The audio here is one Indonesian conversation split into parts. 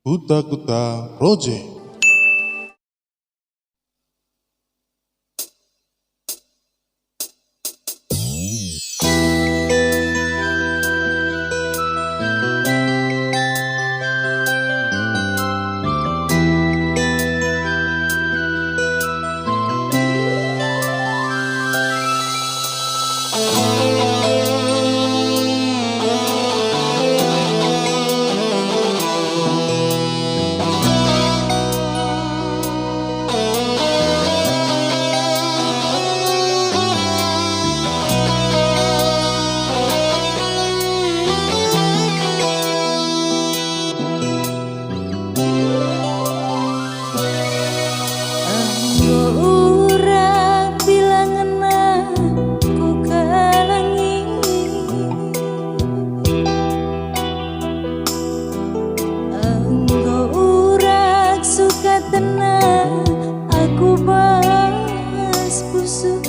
Kuta Kuta Project. Aku bahas busuk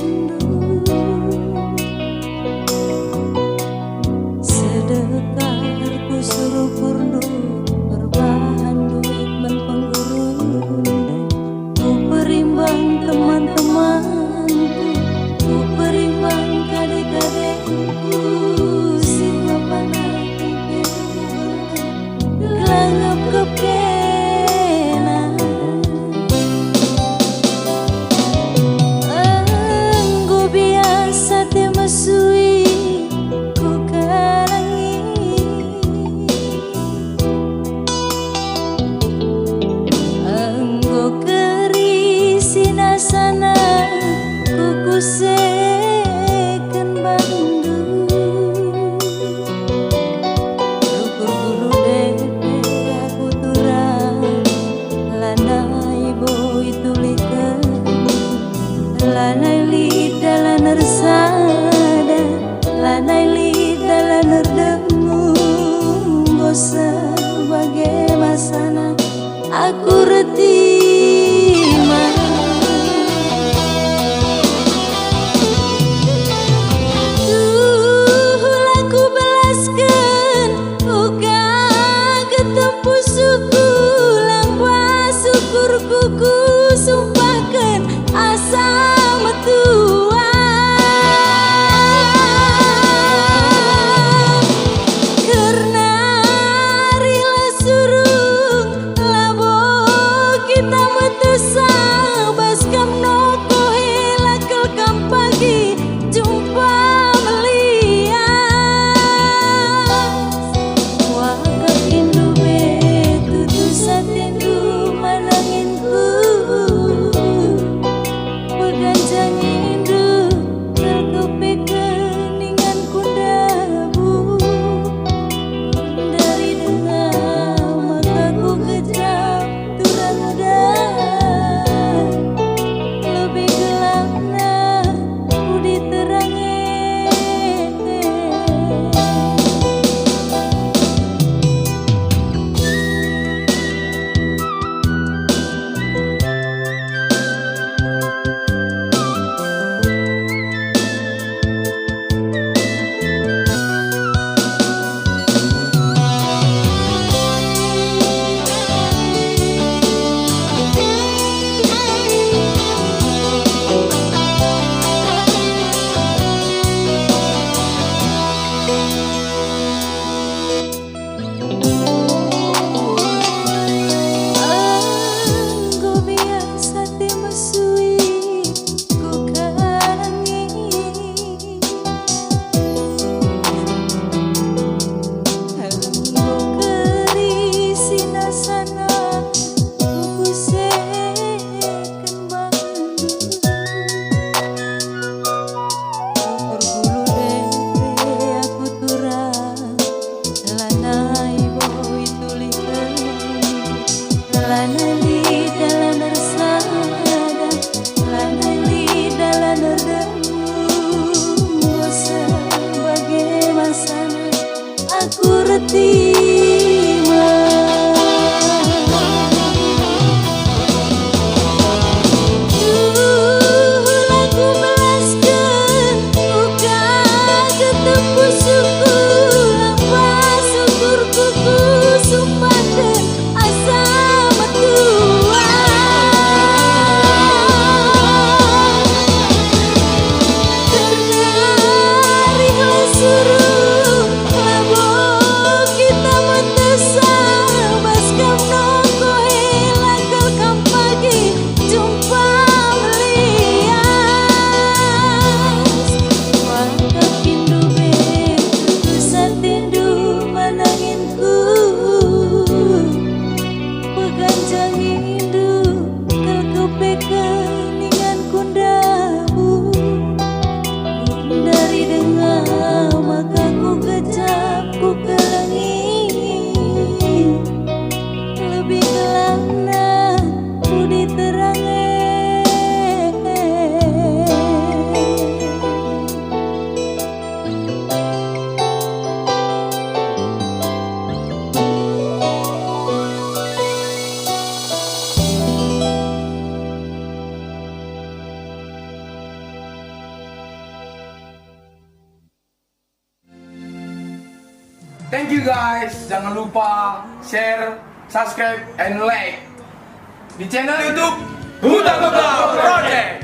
sedekah ku suruh kurdu berbahan duit ban penggurun. Ku perimbang teman-temanku, ku perimbang kadek-kadekku, sehingga panati gelangap kepena. Enggo biasa te masui ku karangi, enggo kerisi nasana ku kuseken bandu. Syukur guru depe aku turang lanai boy tulikeun, lanai lidah laner sada, lanai lidah laner dengung. Bosan sebagai masana aku retima. Laku belaskeun uga ketempu suku, lampah syukur kuku sumpahkeun asa metua. Karena rila surung labo kita metusa baskam noko hilakal kam pagi jumpa melias. Wakak indu betu tusat indu mananginku, peganjang indu terkepik keningan kundabu. Dari dengar mataku kejam turang udah, lebih gelapna budi terangi. Enggo biasa te masui ku karangi, enggo kerisi nasana ku kuseken bandu. Syukur gulu depe aku turang lanai boy tulikeun, lanai lidah laner sada, lanai lidah laner dengung. Bosan sebagai masana aku retima. Laku belaskeun uga ketempu suku, lampah syukur kuku sumpahkeun asa Thank you guys. Jangan lupa share, subscribe, and like di channel YouTube Huta Huta Project.